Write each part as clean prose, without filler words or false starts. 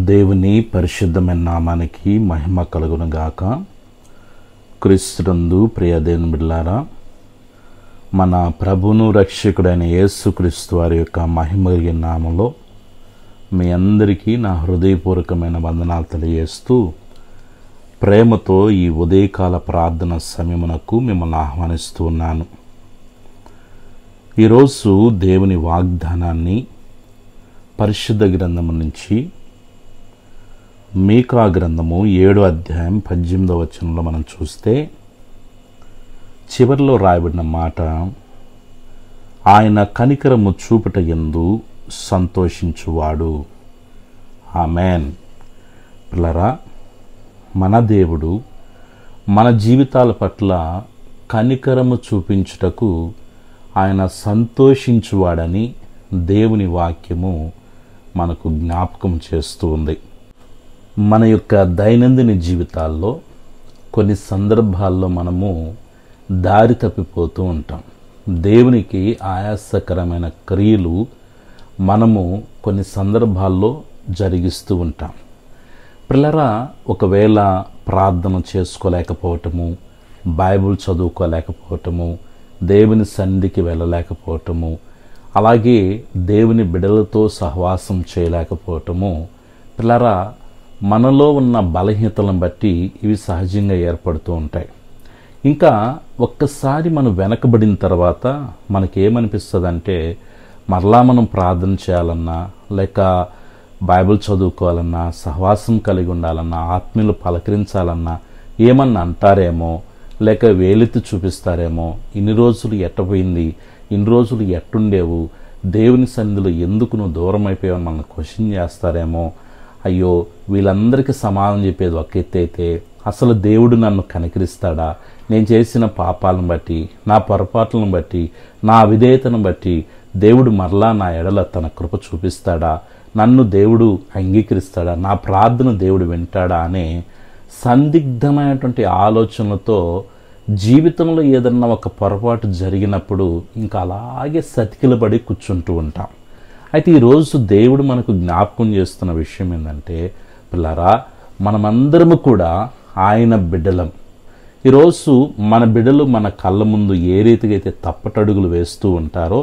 దేవుని పరిశుద్ధమైన నామానికి మహిమ కలుగును గాక. క్రీస్తునందు ప్రియ దేవుని బిడ్డలారా, మన ప్రభువును రక్షకుడైన యేసుక్రీస్తు వారి యొక్క మహిమ కలిగిన నామంలో మీ అందరికీ నా హృదయపూర్వకమైన వందనాలు తెలియజేస్తూ ప్రేమతో ఈ ఉదయకాల ప్రార్థన సమయమునకు మిమ్మల్ని ఆహ్వానిస్తూ ఉన్నాను. ఈరోజు దేవుని వాగ్దానాన్ని పరిశుద్ధ గ్రంథము నుంచి మీకా గ్రంథము 7వ అధ్యాయం 18వ వచనంలో మనం చూస్తే చివరిలో రాయబడిన మాట, ఆయన కనికరము చూపుట యందు సంతోషించువాడు. ఆమేన్. పిల్లరా, మన దేవుడు మన జీవితాల పట్ల కనికరము చూపించుటకు ఆయన సంతోషించువాడని దేవుని వాక్యము మనకు జ్ఞాపకం చేస్తూ ఉంది. మన యొక్క దైనందిన జీవితాల్లో కొన్ని సందర్భాల్లో మనము దారి తప్పిపోతూ ఉంటాం. దేవునికి ఆయాసకరమైన క్రియలు మనము కొన్ని సందర్భాల్లో జరిగిస్తూ ఉంటాం. పిల్లరా, ఒకవేళ ప్రార్థన చేసుకోలేకపోవటము, బైబిల్ చదువుకోలేకపోవటము, దేవుని సన్నిధికి వెళ్ళలేకపోవటము, అలాగే దేవుని బిడ్డలతో సహవాసం చేయలేకపోవటము, పిల్లరా, మనలో ఉన్న బలహీనతలను బట్టి ఇవి సహజంగా ఏర్పడుతూ ఉంటాయి. ఇంకా ఒక్కసారి మనం వెనకబడిన తర్వాత మనకేమనిపిస్తుందంటే, మరలా మనం ప్రార్థన చేయాలన్నా, లేక బైబిల్ చదువుకోవాలన్నా, సహవాసం కలిగి ఉండాలన్నా, ఆత్మీయులు పలకరించాలన్నా ఏమన్నా అంటారేమో, లేక వేలెత్తి చూపిస్తారేమో, ఇన్ని రోజులు ఎట్టపోయింది, ఇన్ని రోజులు ఎట్టుండేవు, దేవుని సన్నిధిలో ఎందుకు నువ్వు దూరం అయిపోయావు మనల్ని క్వశ్చన్ చేస్తారేమో, అయ్యో వీళ్ళందరికీ సమాధానం చెప్పేది ఒక ఎత్తు అయితే అసలు దేవుడు నన్ను కనికరిస్తాడా, నేను చేసిన పాపాలను బట్టి, నా పొరపాట్లను బట్టి, నా అవిధేయతను బట్టి దేవుడు మరలా నా ఎడల తన కృప చూపిస్తాడా, నన్ను దేవుడు అంగీకరిస్తాడా, నా ప్రార్థన దేవుడు వింటాడా అనే సందిగ్ధమైనటువంటి ఆలోచనలతో జీవితంలో ఏదన్నా ఒక పొరపాటు జరిగినప్పుడు ఇంకా అలాగే సతికిలబడి కూర్చుంటూ ఉంటాం. అయితే ఈరోజు దేవుడు మనకు జ్ఞాపకం చేస్తున్న విషయం ఏంటంటే, పిల్లరా, మనమందరము కూడా ఆయన బిడ్డలం. ఈరోజు మన బిడ్డలు మన కళ్ళ ముందు ఏ రీతిగా అయితే తప్పటడుగులు వేస్తూ ఉంటారో,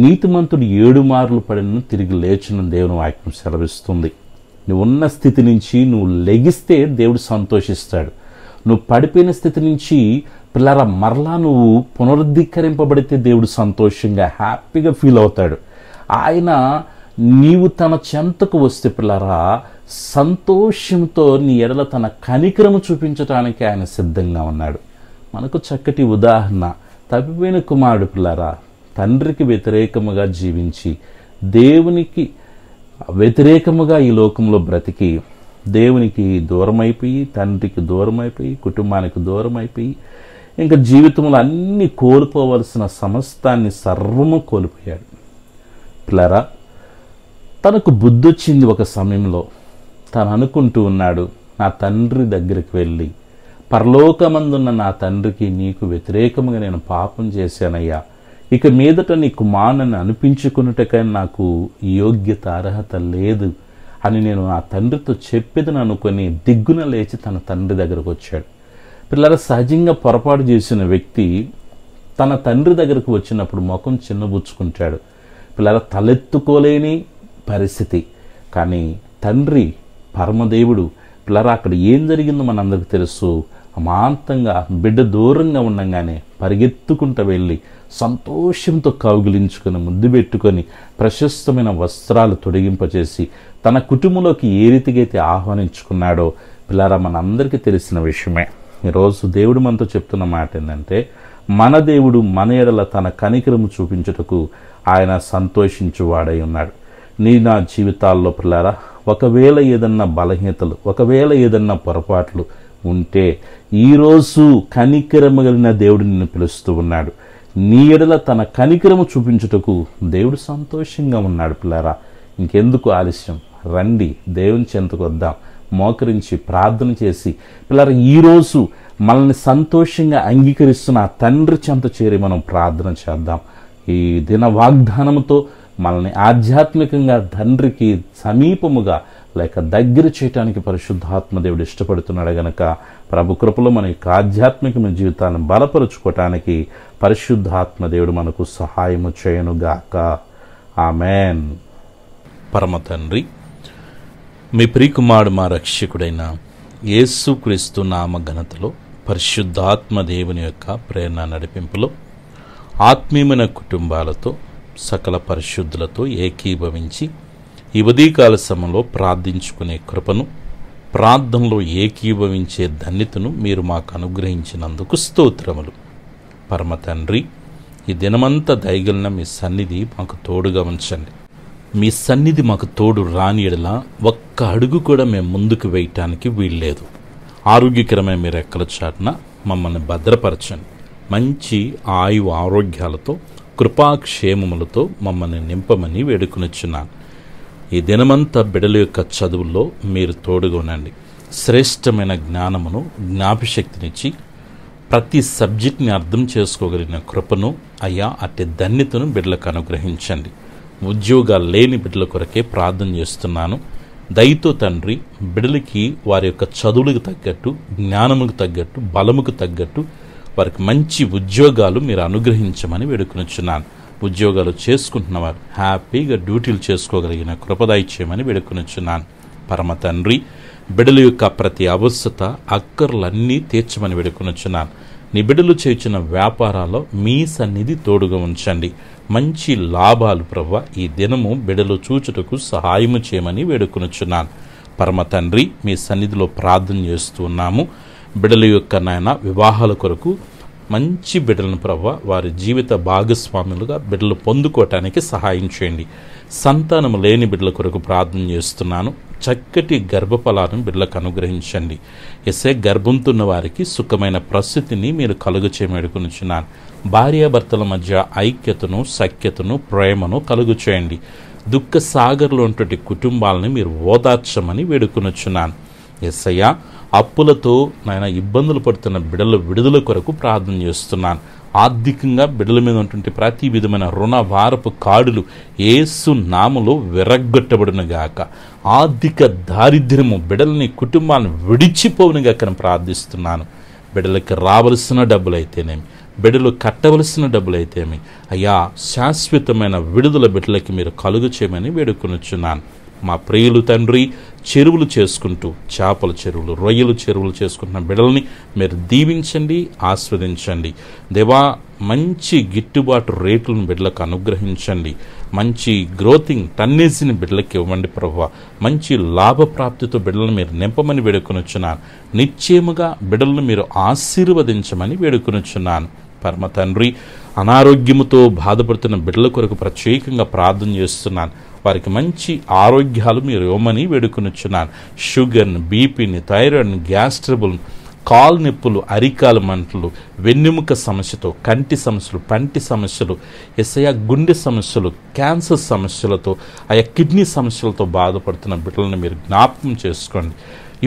నీతిమంతుడు 7 మార్లు పడిన తిరిగి లేచిన దేవుని వాక్యం సెలవిస్తుంది. నువ్వు ఉన్న స్థితి నుంచి నువ్వు లెగిస్తే దేవుడు సంతోషిస్తాడు. నువ్వు పడిపోయిన స్థితి నుంచి పిల్లరా మరలా నువ్వు పునరుద్ధీకరింపబడితే దేవుడు సంతోషంగా హ్యాపీగా ఫీల్ అవుతాడు. ఆయన నీవు తన చెంతకు వస్తే పిల్లరా సంతోషంతో నీ ఎడల తన కనికరము చూపించడానికి ఆయన సిద్ధంగా ఉన్నాడు. మనకు చక్కటి ఉదాహరణ, తప్పిపోయిన కుమారుడు పిల్లరా తండ్రికి వ్యతిరేకముగా జీవించి, దేవునికి వ్యతిరేకముగా ఈ లోకంలో బ్రతికి, దేవునికి దూరమైపోయి, తండ్రికి దూరమైపోయి, కుటుంబానికి దూరమైపోయి, ఇంకా జీవితంలో అన్ని కోల్పోవలసిన సమస్తాన్ని సర్వము కోల్పోయాడు. పిల్లరా, తనకు బుద్ధొచ్చింది ఒక సమయంలో. తను అనుకుంటూ ఉన్నాడు, నా తండ్రి దగ్గరికి వెళ్ళి, పరలోకమందున్న నా తండ్రికి నీకు వ్యతిరేకముగా నేను పాపం చేశానయ్యా, ఇక మీదట నీ కుమారుని అనిపించుకున్నట్టుగా నాకు యోగ్యత అర్హత లేదు అని నేను నా తండ్రితో చెప్పేదని అనుకొని దిగ్గున లేచి తన తండ్రి దగ్గరకు వచ్చాడు. పిల్లల, సహజంగా పొరపాటు చేసిన వ్యక్తి తన తండ్రి దగ్గరకు వచ్చినప్పుడు ముఖం చిన్నబుచ్చుకుంటాడు. పిల్లల, తలెత్తుకోలేని పరిస్థితి. కానీ తండ్రి పరమదేవుడు పిల్లరా అక్కడ ఏం జరిగిందో మనందరికి తెలుసు. అమాంతంగా బిడ్డ దూరంగా ఉండగానే పరిగెత్తుకుంటూ వెళ్ళి సంతోషంతో కౌగిలించుకొని ముద్దు పెట్టుకొని ప్రశస్తమైన వస్త్రాలు తొడిగింపచేసి తన కుటుంబంలోకి ఏ రీతిగా అయితే ఆహ్వానించుకున్నాడో పిల్లరా మనందరికీ తెలిసిన విషయమే. ఈరోజు దేవుడు మనతో చెప్తున్న మాట ఏంటంటే, మన దేవుడు మన ఎడల తన కనికరము చూపించుటకు ఆయన సంతోషించువాడై ఉన్నాడు. నా జీవితాల్లో పిల్లారా ఒకవేళ ఏదన్నా బలహీనతలు, ఒకవేళ ఏదన్నా పొరపాట్లు ఉంటే ఈరోజు కనికరము కలిగిన దేవుడు నిన్ను పిలుస్తూ ఉన్నాడు. నీ ఎడల తన కనికరము చూపించుటకు దేవుడు సంతోషంగా ఉన్నాడు. పిల్లారా, ఇంకెందుకు ఆలస్యం, రండి దేవుని చెంతకు వద్దాం, మోకరించి ప్రార్థన చేసి పిల్లరా ఈరోజు మనల్ని సంతోషంగా అంగీకరిస్తున్న తండ్రి చెంత చేరి మనం ప్రార్థన చేద్దాం. ఈ దిన వాగ్దానముతో మనల్ని ఆధ్యాత్మికంగా తండ్రికి సమీపముగా లేక దగ్గర చేయటానికి పరిశుద్ధాత్మ దేవుడు ఇష్టపడుతున్నాడు గనక ప్రభు కృపలో మన యొక్క ఆధ్యాత్మికమైన జీవితాన్ని బలపరుచుకోవటానికి పరిశుద్ధాత్మ దేవుడు మనకు సహాయము చేయనుగాక. ఆమెన్. పరమ తండ్రి, మీ ప్రియకుమారుడు మా రక్షకుడైన యేసుక్రీస్తు నామ ఘనతలో పరిశుద్ధాత్మ దేవుని యొక్క ప్రేరణ నడిపింపులో ఆత్మీయమైన కుటుంబాలతో సకల పరిశుద్ధులతో ఏకీభవించి ఈ ఉదయకాల సమయంలో ప్రార్థించుకునే కృపను, ప్రార్థనలో ఏకీభవించే ధన్యతను మీరు మాకు అనుగ్రహించినందుకు స్తోత్రములు. పరమ తండ్రి, ఈ దినమంతా దయగలిన మీ సన్నిధి మాకు తోడుగా ఉంచండి. మీ సన్నిధి మాకు తోడు రాని ఎడల ఒక్క అడుగు కూడా మేము ముందుకు వేయటానికి వీల్లేదు. ఆరోగ్యకరమైన మీ రెక్కల చాటున మమ్మల్ని భద్రపరచండి. మంచి ఆరోగ్యాలతో కృపాక్షేమములతో మమ్మల్ని నింపమని వేడుకొనిచున్నాను. ఈ దినమంతా బిడ్డల యొక్క చదువుల్లో మీరు తోడుగా ఉండండి. శ్రేష్టమైన జ్ఞానమును, జ్ఞాపశక్తినిచ్చి ప్రతి సబ్జెక్ట్ని అర్థం చేసుకోగలిగిన కృపను అయ్యా అట్టి ధన్యతను బిడ్డలకు అనుగ్రహించండి. ఉద్యోగాలు లేని బిడ్డల కొరకే ప్రార్థన చేస్తున్నాను. దయతో తండ్రి, బిడ్డలకి వారి యొక్క చదువులకు తగ్గట్టు, జ్ఞానముకు తగ్గట్టు, బలముకు తగ్గట్టు వారికి మంచి ఉద్యోగాలు మీరు అనుగ్రహించమని వేడుకొనిచున్నాను. ఉద్యోగాలు చేసుకుంటున్నవారు హ్యాపీగా డ్యూటీలు చేసుకోగలిగిన కృపదయచేయమని వేడుకొనిచున్నాను. పరమ తండ్రి, బిడ్డల యొక్క ప్రతి అవసరత అక్కర్లన్నీ తీర్చమని వేడుకొనిచున్నాను. నీ బిడ్డలు చేసిన వ్యాపారాల్లో మీ సన్నిధి తోడుగా ఉంచండి. మంచి లాభాలు ప్రభువా ఈ దినము బిడ్డలు చూచుటకు సహాయము చేయమని వేడుకొనిచున్నాను. పరమ తండ్రి, మీ సన్నిధిలో ప్రార్థన చేస్తూ ఉన్నాము. బిడ్డల యొక్క నాయన వివాహాల కొరకు మంచి బిడ్డలను ప్రభువా వారి జీవిత భాగస్వాములుగా బిడ్డలు పొందుకోవటానికి సహాయం చేయండి. సంతానము లేని బిడ్డల కొరకు ప్రార్థన చేస్తున్నాను. చక్కటి గర్భఫలాలను బిడ్డలకు అనుగ్రహించండి. ఎసే గర్భంతో ఉన్న వారికి సుఖమైన ప్రస్తుతిని మీరు కలుగు చేయమడుకునిచున్నాను. భార్యాభర్తల మధ్య ఐక్యతను, సఖ్యతను, ప్రేమను కలుగు చేయండి. దుఃఖ సాగర్లో ఉన్నటువంటి కుటుంబాలని మీరు ఓదార్చమని వేడుకొనిచున్నాను. యేసయ్యా, అప్పులతో నాయన ఇబ్బందులు పడుతున్న బిడ్డల విడుదల కొరకు ప్రార్థన చేస్తున్నాను. ఆర్థికంగా బిడ్డల మీద ఉన్నటువంటి ప్రతి విధమైన రుణ వారపు కాడులు యేసు నామములో విరగ్గొట్టబడునుగాక. ఆర్థిక దారిద్ర్యము బిడ్డలని, కుటుంబాలను విడిచిపోవునుగాక ప్రార్థిస్తున్నాను. బిడ్డలకి రావలసిన డబ్బులైతేనేమి, బిడ్డలు కట్టవలసిన డబ్బులైతేమి అయ్యా శాశ్వతమైన విడుదల బిడ్డలకి మీరు కలుగు చేయమని వేడుకొనిచున్నాను. మా ప్రియులు తండ్రి, చెరువులు చేసుకుంటూ చేపల చెరువులు, రొయ్యలు చెరువులు చేసుకుంటున్న బిడ్డల్ని మీరు దీవించండి, ఆస్వాదించండి. దేవా, మంచి గిట్టుబాటు రేట్లను బిడ్డలకు అనుగ్రహించండి. మంచి గ్రోతింగ్ టన్నేజీని బిడ్డలకి ఇవ్వండి ప్రభువా. మంచి లాభప్రాప్తితో బిడ్డలను మీరు నింపమని వేడుకొనిచున్నాను. నిశ్చయముగా బిడ్డలను మీరు ఆశీర్వదించమని వేడుకొనిచున్నాను. పరమ తండ్రి, అనారోగ్యముతో బాధపడుతున్న బిడ్డల కొరకు ప్రత్యేకంగా ప్రార్థన చేస్తున్నాను. వారికి మంచి ఆరోగ్యాలు మీరు ఇవ్వమని వేడుకొనిచున్నాను. షుగర్ని, బీపీని, థైరాయిడ్ని, గ్యాస్ ట్రబుల్, కాలు నొప్పులు, అరికాల మంటలు, వెన్నెముక సమస్యతో, కంటి సమస్యలు, పంటి సమస్యలు, ఎస్ఐ గుండె సమస్యలు, క్యాన్సర్ సమస్యలతో, ఆయా కిడ్నీ సమస్యలతో బాధపడుతున్న బిడ్డలను మీరు జ్ఞాపకం చేసుకోండి.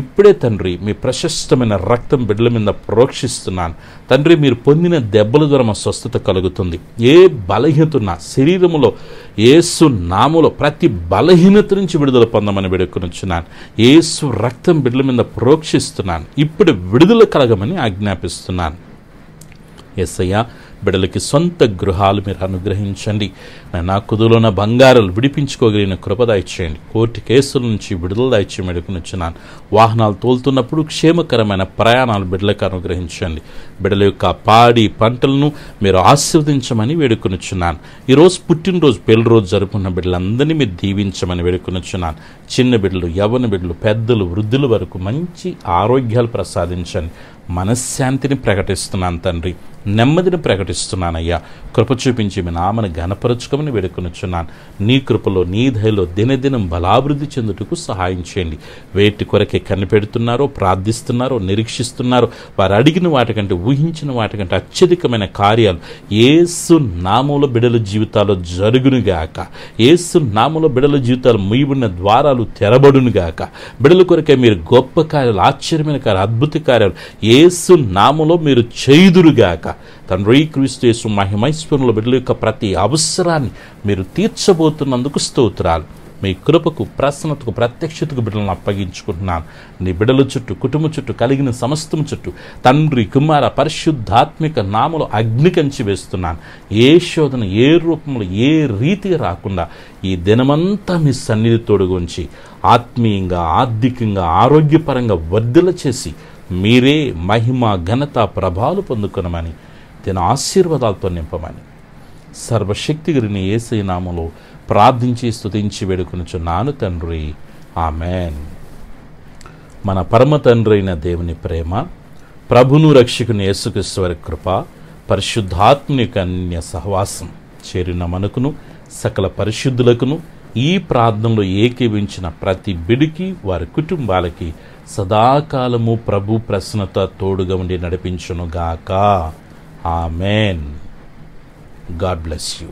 ఇప్పుడే తండ్రి, మీ ప్రశస్తమైన రక్తం బిడ్డల మీద ప్రోక్షిస్తున్నాను. తండ్రి, మీరు పొందిన దెబ్బల ద్వారా మా స్వస్థత కలుగుతుంది. ఏ బలహీనత ఉన్నా శరీరములో యేసు నామములో ప్రతి బలహీనత నుంచి విడుదల పొందమని వేడుకొనిచున్నాను. యేసు రక్తం బిడ్డల మీద ప్రోక్షిస్తున్నాను. ఇప్పుడు విడుదల కలగమని ఆజ్ఞాపిస్తున్నాను. యేసయ్యా, బిడ్డలకి సొంత గృహాలు మీరు అనుగ్రహించండి. నా కుదులోన బంగారాలు విడిపించుకోగలిగిన కృప దయచేయండి. కోర్టు కేసుల నుంచి విడుదల దయచేయమని వేడుకొనిచున్నాను. వాహనాలు తోలుతున్నప్పుడు క్షేమకరమైన ప్రయాణాలు బిడ్డలకు అనుగ్రహించండి. బిడ్డల యొక్క పాడి పంటలను మీరు ఆశీర్వదించమని వేడుకొనిచున్నాను. ఈరోజు పుట్టినరోజు, పెళ్లి రోజు జరుపుకున్న బిడ్డలందరినీ మీరు దీవించమని వేడుకొనిచున్నాను. చిన్న బిడ్డలు, యవ్వన బిడ్డలు, పెద్దలు, వృద్ధుల వరకు మంచి ఆరోగ్యాలు ప్రసాదించండి. మనశ్శాంతిని ప్రకటిస్తున్నాను తండ్రి, నెమ్మదిని ప్రకటిస్తున్నానయ్యా. కృప చూపించి మీ నామని ఘనపరచుకోమని వేడుకొనిచున్నాను. నీ కృపలో, నీ దయలో దినదినం బలాభివృద్ధి చెందుటకు సహాయం చేయండి. వేటి కొరకే కనిపెడుతున్నారో, ప్రార్థిస్తున్నారో, నిరీక్షిస్తున్నారో వారు అడిగిన వాటికంటే, ఊహించిన వాటికంటే అత్యధికమైన కార్యాలు యేసు నామములో బిడ్డల జీవితాల్లో జరుగునుగాక. యేసు నామములో బిడ్డల జీవితాలు ముయ్యబడిన ద్వారాలు తెరబడునుగాక. బిడ్డల కొరకే మీరు గొప్ప కార్యాలు, ఆశ్చర్యమైన కార్యాలు, అద్భుత కార్యాలు యేసు నామములో మీరు చేయుదురుగాక. తండ్రి, క్రీస్తు యేసు మహిమైశ్వరంలో బిడ్డల యొక్క ప్రతి అవసరాన్ని మీరు తీర్చబోతున్నందుకు స్తోత్రాలు. మీ కృపకు, ప్రసన్నతకు, ప్రత్యక్షతకు బిడ్డలను అప్పగించుకుంటున్నాను. నీ బిడ్డల చుట్టూ, కుటుంబం చుట్టూ, కలిగిన సమస్తం చుట్టూ తండ్రి, కుమార, పరిశుద్ధాత్మిక నామములో అగ్ని కంచి వేస్తున్నాను. ఏ శోధన, ఏ రూపంలో, ఏ రీతిగా రాకుండా ఈ దినమంతా మీ సన్నిధి తోడుగుంచి ఆత్మీయంగా, ఆర్థికంగా, ఆరోగ్యపరంగా వర్ధిల్ల చేసి మీరే మహిమ, ఘనత, ప్రభావాలు పొందుకొనమని, దీని ఆశీర్వాదాలతో నింపమని సర్వశక్తిగిరిని యేసయ్య నామములో ప్రార్థించి స్తుతించి వేడుకొనుచున్నాను తండ్రి. ఆమెన్. మన పరమ తండ్రి అయిన దేవుని ప్రేమ, ప్రభును రక్షకుని యేసుక్రీస్తు వారి కృప, పరిశుద్ధాత్మని యొక్క అన్య సహవాసం చేరిన మనకును, సకల పరిశుద్ధులకును, ఈ ప్రార్థనలో ఏకీవించిన ప్రతి బిడికి, వారి కుటుంబాలకి సదాకాలము ప్రభు ప్రసన్నత తోడుగా ఉండి నడిపించునుగాక. ఆమెన్. God bless you.